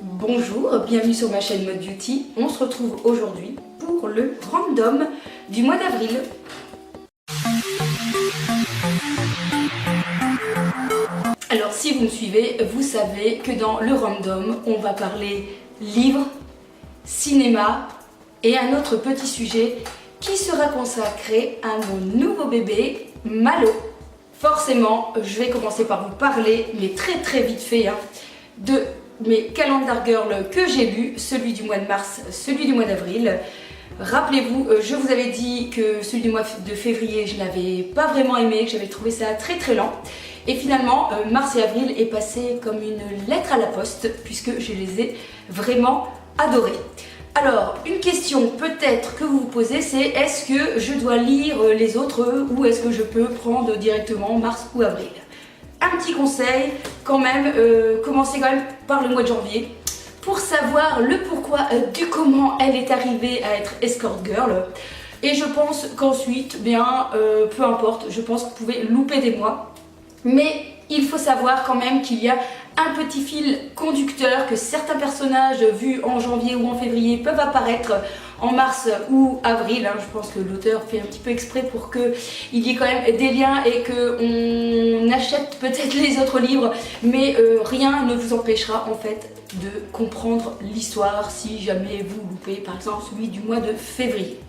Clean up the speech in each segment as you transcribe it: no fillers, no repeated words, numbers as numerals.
Bonjour, bienvenue sur ma chaîne Mode Beauty. On se retrouve aujourd'hui pour le random du mois d'avril. Alors si vous me suivez, vous savez que dans le random, on va parler livres, cinéma et un autre petit sujet qui sera consacré à mon nouveau bébé, Malo. Forcément, je vais commencer par vous parler, mais très vite fait, de mes Calendar Girl que j'ai lus, celui du mois de mars, celui du mois d'avril. Rappelez-vous, je vous avais dit que celui du mois de février, je n'avais pas vraiment aimé, que j'avais trouvé ça très lent. Et finalement, mars et avril est passé comme une lettre à la poste, puisque je les ai vraiment adorés. Alors, une question peut-être que vous vous posez, c'est est-ce que je dois lire les autres ou est-ce que je peux prendre directement mars ou avril? Un petit conseil quand même, commencez quand même par le mois de janvier pour savoir le pourquoi du comment elle est arrivée à être escort girl. Et je pense qu'ensuite, peu importe, je pense que vous pouvez louper des mois. Mais il faut savoir quand même qu'il y a un petit fil conducteur, que certains personnages vus en janvier ou en février peuvent apparaître en mars ou avril. Je pense que l'auteur fait un petit peu exprès pour qu'il y ait quand même des liens et qu'on achète peut-être les autres livres, mais rien ne vous empêchera en fait de comprendre l'histoire si jamais vous loupez par exemple celui du mois de février.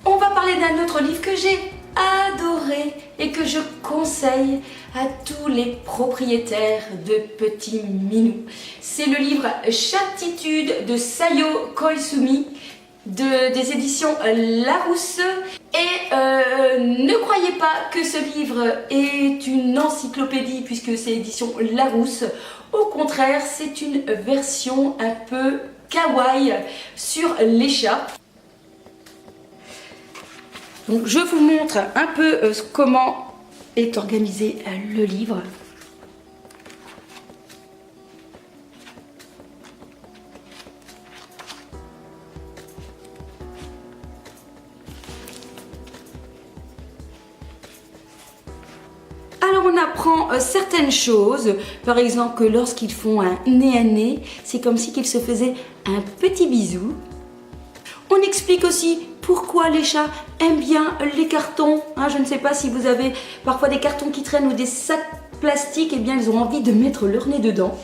On va parler d'un autre livre que j'ai adoré et que je conseille à tous les propriétaires de petits minous. C'est le livre Chatitude de Sayo Koizumi des éditions Larousse. Et ne croyez pas que ce livre est une encyclopédie puisque c'est édition Larousse. Au contraire, c'est une version un peu kawaii sur les chats. Donc je vous montre un peu comment est organisé le livre. Alors on apprend certaines choses, par exemple que lorsqu'ils font un nez à nez, c'est comme si qu'ils se faisaient un petit bisou. On explique aussi pourquoi les chats aiment bien les cartons. Je ne sais pas si vous avez parfois des cartons qui traînent ou des sacs plastiques, et bien ils ont envie de mettre leur nez dedans.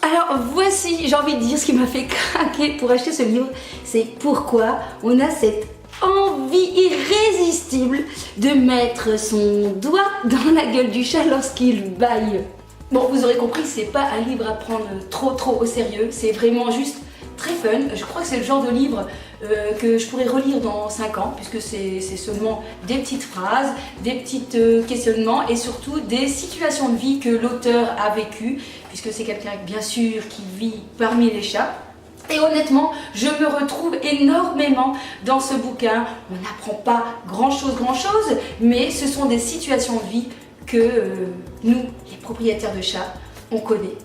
Alors voici, j'ai envie de dire ce qui m'a fait craquer pour acheter ce livre, c'est pourquoi on a cette envie irrésistible de mettre son doigt dans la gueule du chat lorsqu'il bâille. Bon, vous aurez compris, c'est pas un livre à prendre trop au sérieux, c'est vraiment juste très fun. Je crois que c'est le genre de livre que je pourrais relire dans 5 ans puisque c'est seulement des petites phrases, des petits questionnements et surtout des situations de vie que l'auteur a vécues puisque c'est quelqu'un bien sûr qui vit parmi les chats. Et honnêtement, je me retrouve énormément dans ce bouquin. On n'apprend pas grand chose, mais ce sont des situations de vie que nous, les propriétaires de chats, on connaît.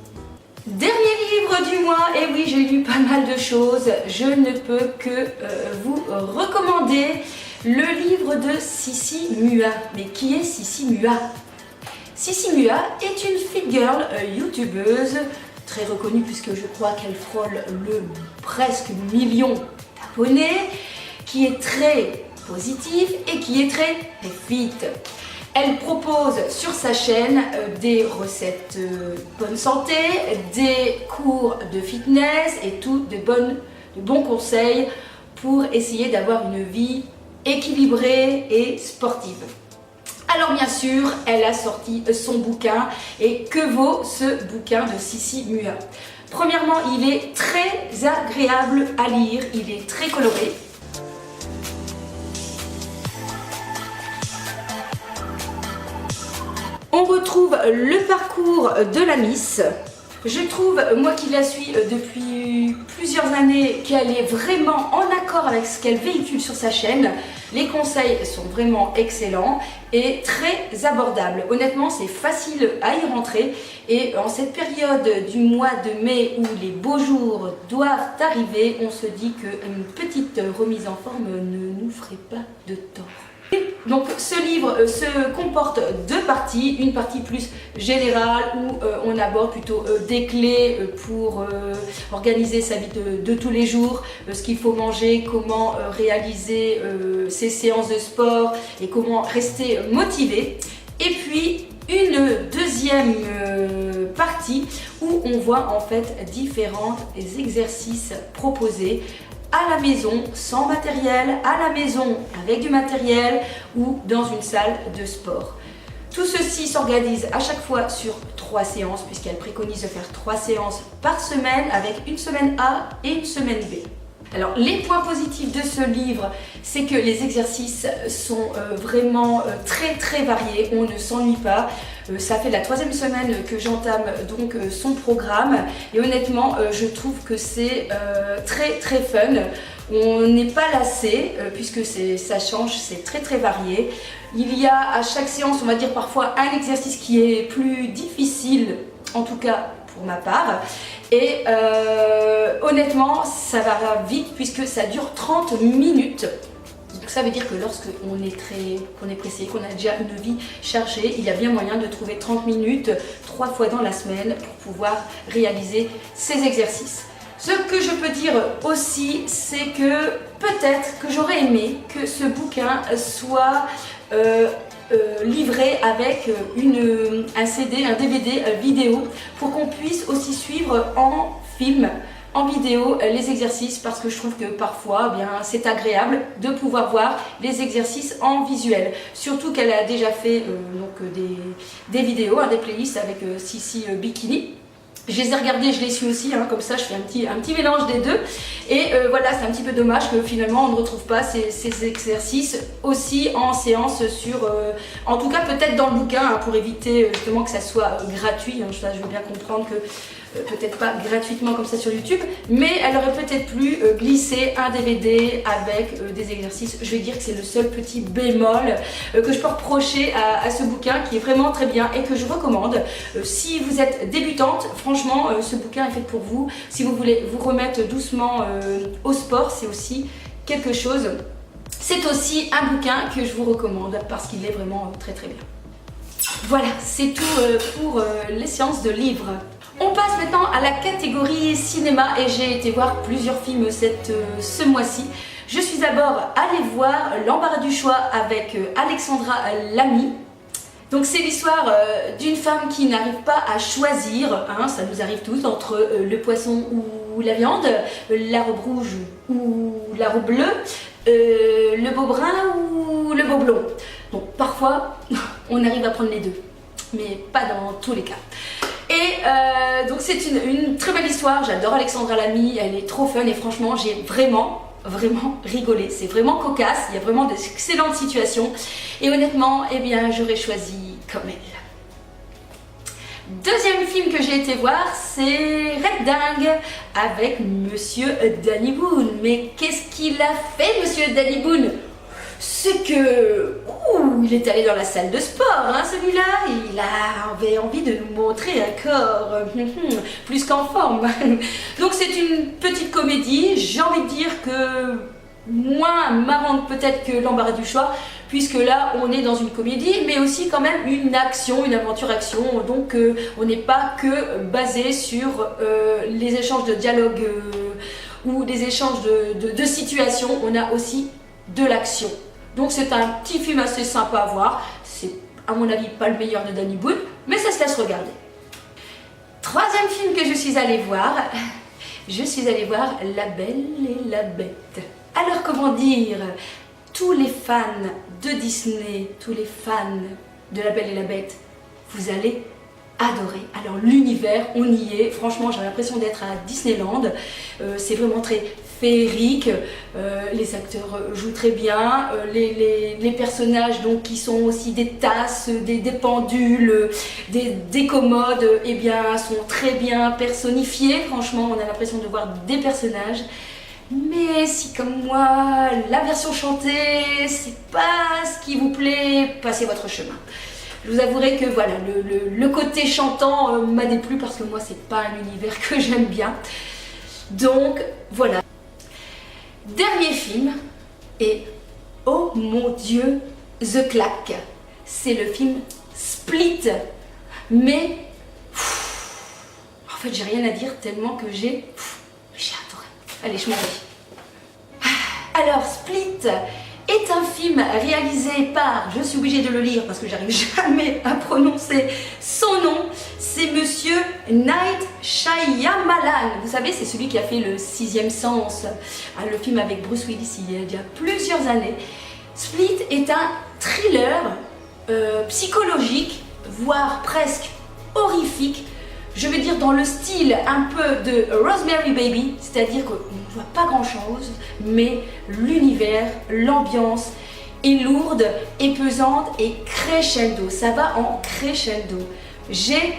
Dernier livre du mois, et oui j'ai lu pas mal de choses, je ne peux que vous recommander le livre de Sissi Mua. Mais qui est Sissi Mua? Sissi Mua est une fit girl youtubeuse très reconnue puisque je crois qu'elle frôle le presque million d'abonnés, qui est très positive et qui est très fit. Elle propose sur sa chaîne des recettes bonne santé, des cours de fitness et tout de bons conseils pour essayer d'avoir une vie équilibrée et sportive. Alors bien sûr, elle a sorti son bouquin et que vaut ce bouquin de Sissi Mua? Premièrement, il est très agréable à lire, il est très coloré. On retrouve le parcours de la Miss. Je trouve, moi qui la suis depuis plusieurs années, qu'elle est vraiment en accord avec ce qu'elle véhicule sur sa chaîne. Les conseils sont vraiment excellents et très abordables. Honnêtement, c'est facile à y rentrer et en cette période du mois de mai où les beaux jours doivent arriver, on se dit qu'une petite remise en forme ne nous ferait pas de tort. Donc ce livre se comporte deux parties, une partie plus générale où on aborde plutôt des clés pour organiser sa vie de tous les jours, ce qu'il faut manger, comment réaliser ses séances de sport et comment rester motivé. Et puis une deuxième partie où on voit en fait différents exercices proposés à la maison sans matériel, à la maison avec du matériel ou dans une salle de sport. Tout ceci s'organise à chaque fois sur 3 séances puisqu'elle préconise de faire 3 séances par semaine avec une semaine A et une semaine B. Alors les points positifs de ce livre, c'est que les exercices sont vraiment très variés, on ne s'ennuie pas. Ça fait la 3e semaine que j'entame donc son programme et honnêtement je trouve que c'est très fun. On n'est pas lassé puisque ça change, c'est très varié. Il y a à chaque séance, on va dire parfois un exercice qui est plus difficile, en tout cas pour ma part. Et honnêtement, ça va vite puisque ça dure 30 minutes. Donc ça veut dire que lorsqu'on est pressé, qu'on a déjà une vie chargée, il y a bien moyen de trouver 30 minutes 3 fois dans la semaine pour pouvoir réaliser ces exercices. Ce que je peux dire aussi, c'est que peut-être que j'aurais aimé que ce bouquin soit livré avec un CD, un DVD vidéo pour qu'on puisse aussi suivre en film, en vidéo les exercices parce que je trouve que parfois c'est agréable de pouvoir voir les exercices en visuel. Surtout qu'elle a déjà fait des vidéos, des playlists avec Sissi Bikini. Je les ai regardés, je les suis aussi, comme ça je fais un petit mélange des deux. Et voilà, c'est un petit peu dommage que finalement on ne retrouve pas ces exercices aussi en séance en tout cas peut-être dans le bouquin, pour éviter justement que ça soit gratuit. Ça, je veux bien comprendre que peut-être pas gratuitement comme ça sur YouTube, mais elle aurait peut-être pu glisser un DVD avec des exercices. Je vais dire que c'est le seul petit bémol que je peux reprocher à ce bouquin qui est vraiment très bien et que je recommande. Si vous êtes débutante, franchement ce bouquin est fait pour vous. Si vous voulez vous remettre doucement au sport, c'est aussi quelque chose. C'est aussi un bouquin que je vous recommande parce qu'il est vraiment très bien. Voilà, c'est tout pour les séances de livres. On passe maintenant à la catégorie cinéma et j'ai été voir plusieurs films ce mois-ci. Je suis d'abord allée voir L'Embarras du choix avec Alexandra Lamy. Donc c'est l'histoire d'une femme qui n'arrive pas à choisir, ça nous arrive tous, entre le poisson ou la viande, la robe rouge ou la robe bleue, le beau brun ou le beau blond. Donc parfois on arrive à prendre les deux, mais pas dans tous les cas. Et donc c'est une très belle histoire, j'adore Alexandra Lamy, elle est trop fun et franchement j'ai vraiment rigolé, c'est vraiment cocasse, il y a vraiment d'excellentes situations et honnêtement, j'aurais choisi comme elle. Deuxième film que j'ai été voir, c'est Red Dingue avec Monsieur Danny Boone. Mais qu'est-ce qu'il a fait Monsieur Danny Boone? C'est que il est allé dans la salle de sport, celui-là. Il avait envie de nous montrer un corps plus qu'en forme. Donc c'est une petite comédie, j'ai envie de dire que moins marrante peut-être que L'Embarras du choix, puisque là on est dans une comédie, mais aussi quand même une action, une aventure-action. Donc on n'est pas que basé sur les échanges de dialogue ou des échanges de situations, on a aussi de l'action. Donc c'est un petit film assez sympa à voir, c'est à mon avis pas le meilleur de Danny Boone, mais ça se laisse regarder. Troisième film que je suis allée voir, La Belle et la Bête. Alors comment dire, tous les fans de Disney, tous les fans de La Belle et la Bête, vous allez adorer. Alors l'univers, on y est, franchement j'ai l'impression d'être à Disneyland, c'est vraiment très féerique, les acteurs jouent très bien, les personnages donc qui sont aussi des tasses, des pendules, des commodes, sont très bien personnifiés. Franchement on a l'impression de voir des personnages. Mais si comme moi la version chantée c'est pas ce qui vous plaît, passez votre chemin. Je vous avouerai que voilà, le côté chantant m'a déplu parce que moi c'est pas un univers que j'aime bien. Donc voilà. Dernier film, et oh mon Dieu, The Claque. C'est le film Split. Mais en fait, j'ai rien à dire tellement que j'ai adoré. Allez, je m'en vais. Alors, Split est un film réalisé par, je suis obligée de le lire parce que j'arrive jamais à prononcer son nom, c'est Monsieur Night Shyamalan. Vous savez, c'est celui qui a fait le Sixième Sens, le film avec Bruce Willis il y a plusieurs années. Split est un thriller psychologique, voire presque horrifique, je veux dire dans le style un peu de Rosemary Baby, c'est-à-dire qu'on ne voit pas grand-chose, mais l'univers, l'ambiance est lourde et pesante et crescendo, ça va en crescendo. J'ai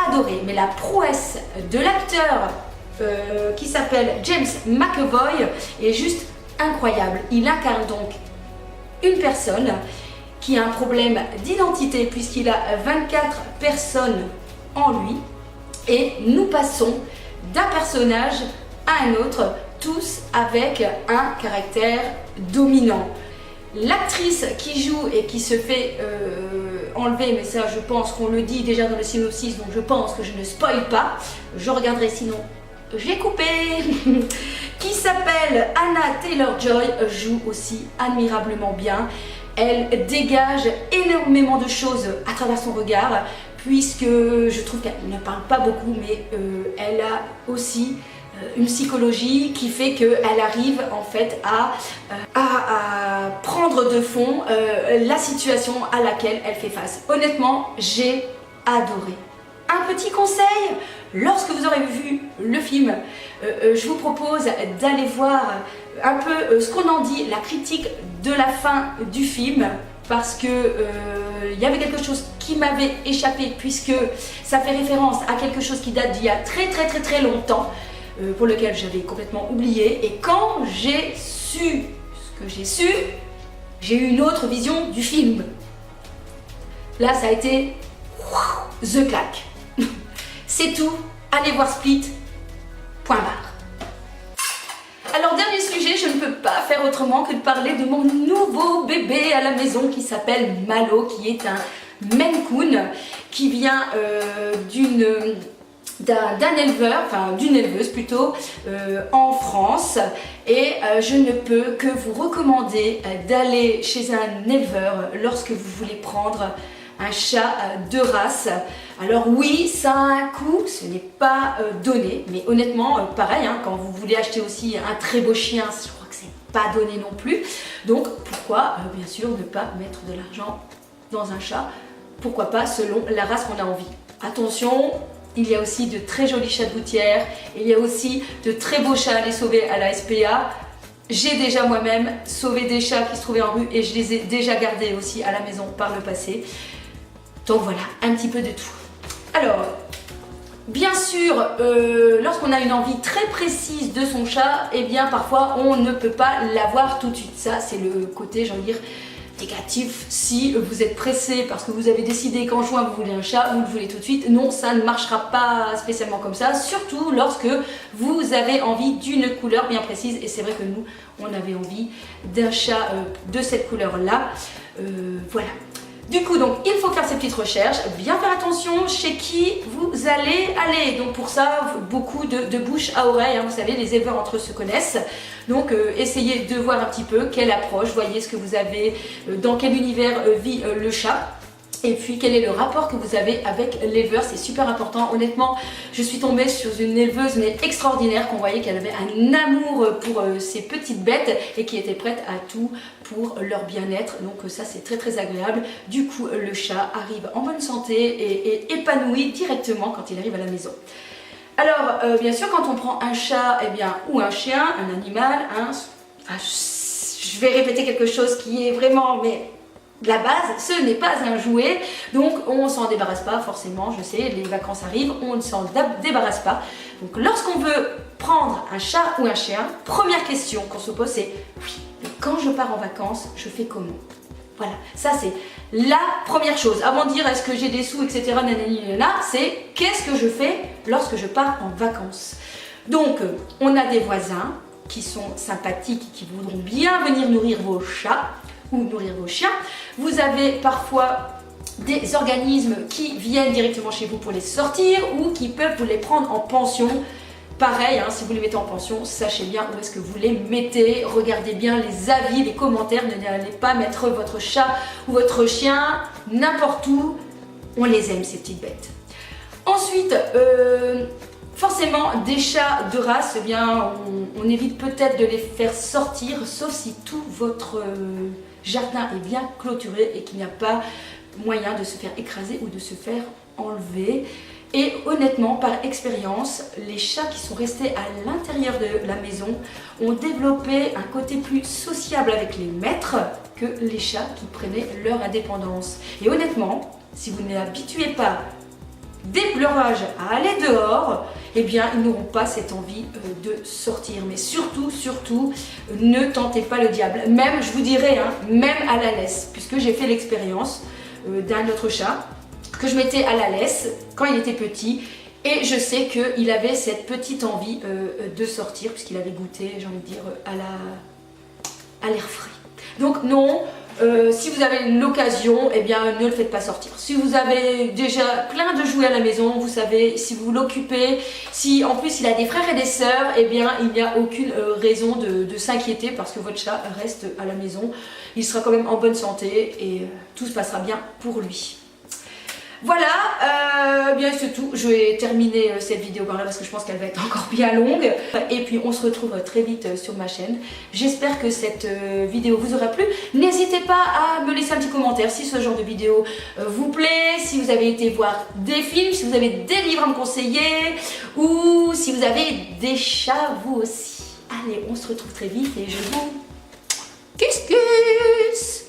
adoré, mais la prouesse de l'acteur qui s'appelle James McAvoy est juste incroyable. Il incarne donc une personne qui a un problème d'identité puisqu'il a 24 personnes en lui et nous passons d'un personnage à un autre, tous avec un caractère dominant. L'actrice qui joue et qui se fait enlever, mais ça je pense qu'on le dit déjà dans le synopsis, donc je pense que je ne spoil pas, je regarderai sinon j'ai coupé, qui s'appelle Anna Taylor-Joy, joue aussi admirablement bien. Elle dégage énormément de choses à travers son regard, puisque je trouve qu'elle ne parle pas beaucoup, mais elle a aussi une psychologie qui fait qu'elle arrive en fait à prendre de fond la situation à laquelle elle fait face. Honnêtement, j'ai adoré. Un petit conseil, lorsque vous aurez vu le film, je vous propose d'aller voir un peu ce qu'on en dit, la critique de la fin du film, parce que il y avait quelque chose qui m'avait échappé, puisque ça fait référence à quelque chose qui date d'il y a très longtemps, pour lequel j'avais complètement oublié, et quand j'ai su ce que j'ai su, j'ai eu une autre vision du film. Là, ça a été The Claque. C'est tout, allez voir Split, point barre. Alors dernier sujet, je ne peux pas faire autrement que de parler de mon nouveau bébé à la maison qui s'appelle Malo, qui est un Maine Coon, qui vient d'un éleveur, enfin d'une éleveuse plutôt, en France, et je ne peux que vous recommander d'aller chez un éleveur lorsque vous voulez prendre un chat de race. Alors oui, ça a un coût, ce n'est pas donné, mais honnêtement, pareil, hein, quand vous voulez acheter aussi un très beau chien, je crois que c'est pas donné non plus. Donc pourquoi, bien sûr, ne pas mettre de l'argent dans un chat? Pourquoi pas selon la race qu'on a envie. Attention, il y a aussi de très jolis chats de gouttière, il y a aussi de très beaux chats à aller sauver à la SPA. J'ai déjà moi-même sauvé des chats qui se trouvaient en rue et je les ai déjà gardés aussi à la maison par le passé. Donc voilà, un petit peu de tout. Alors, bien sûr, lorsqu'on a une envie très précise de son chat, eh bien parfois on ne peut pas l'avoir tout de suite. Ça, c'est le côté, j'ai envie de dire, négatif. Si vous êtes pressé parce que vous avez décidé qu'en juin vous voulez un chat, vous le voulez tout de suite, non, ça ne marchera pas spécialement comme ça, surtout lorsque vous avez envie d'une couleur bien précise. Et c'est vrai que nous, on avait envie d'un chat de cette couleur-là. Voilà. Du coup, donc, il faut faire ces petites recherches, bien faire attention chez qui vous allez aller. Donc pour ça, beaucoup de bouche à oreille, hein, vous savez, les éleveurs entre eux se connaissent. Donc essayez de voir un petit peu quelle approche, voyez ce que vous avez, dans quel univers vit le chat. Et puis quel est le rapport que vous avez avec l'éleveur, c'est super important. Honnêtement, je suis tombée sur une éleveuse mais extraordinaire, qu'on voyait qu'elle avait un amour pour ses petites bêtes et qui était prête à tout pour leur bien-être. Donc ça, c'est très agréable. Du coup, le chat arrive en bonne santé et épanoui directement quand il arrive à la maison. Alors bien sûr, quand on prend un chat, eh bien, ou un chien, un animal, je vais répéter quelque chose qui est vraiment la base, ce n'est pas un jouet, donc on ne s'en débarrasse pas forcément, je sais, les vacances arrivent, on ne s'en débarrasse pas. Donc lorsqu'on veut prendre un chat ou un chien, première question qu'on se pose, c'est oui, mais quand je pars en vacances, je fais comment? Voilà, ça c'est la première chose. Avant de dire est-ce que j'ai des sous, etc., c'est qu'est-ce que je fais lorsque je pars en vacances? Donc on a des voisins qui sont sympathiques, qui voudront bien venir nourrir vos chats. ou nourrir vos chiens. Vous avez parfois des organismes qui viennent directement chez vous pour les sortir ou qui peuvent vous les prendre en pension. Pareil, hein, si vous les mettez en pension, sachez bien où est-ce que vous les mettez. Regardez bien les avis, les commentaires. N'allez pas mettre votre chat ou votre chien n'importe où. On les aime, ces petites bêtes. Ensuite, forcément, des chats de race, eh bien, on évite peut-être de les faire sortir, sauf si tout votre jardin est bien clôturé et qu'il n'y a pas moyen de se faire écraser ou de se faire enlever. Et honnêtement, par expérience, les chats qui sont restés à l'intérieur de la maison ont développé un côté plus sociable avec les maîtres que les chats qui prenaient leur indépendance. Et honnêtement, si vous ne les habituez pas dès leur âge à aller dehors, eh bien ils n'auront pas cette envie de sortir. Mais surtout, ne tentez pas le diable. Même, je vous dirais, hein, même à la laisse, puisque j'ai fait l'expérience d'un autre chat que je mettais à la laisse quand il était petit. Et je sais qu'il avait cette petite envie de sortir, puisqu'il avait goûté, j'ai envie de dire, à l'air frais. Donc non, si vous avez l'occasion, eh bien ne le faites pas sortir. Si vous avez déjà plein de jouets à la maison, vous savez, si vous l'occupez, si en plus il a des frères et des sœurs, eh bien il n'y a aucune raison de s'inquiéter parce que votre chat reste à la maison. Il sera quand même en bonne santé et tout se passera bien pour lui. Voilà, bien c'est tout. Je vais terminer cette vidéo par là parce que je pense qu'elle va être encore bien longue. Et puis on se retrouve très vite sur ma chaîne. J'espère que cette vidéo vous aura plu. N'hésitez pas à me laisser un petit commentaire si ce genre de vidéo vous plaît, si vous avez été voir des films, si vous avez des livres à me conseiller ou si vous avez des chats vous aussi. Allez, on se retrouve très vite et je vous kiss kiss.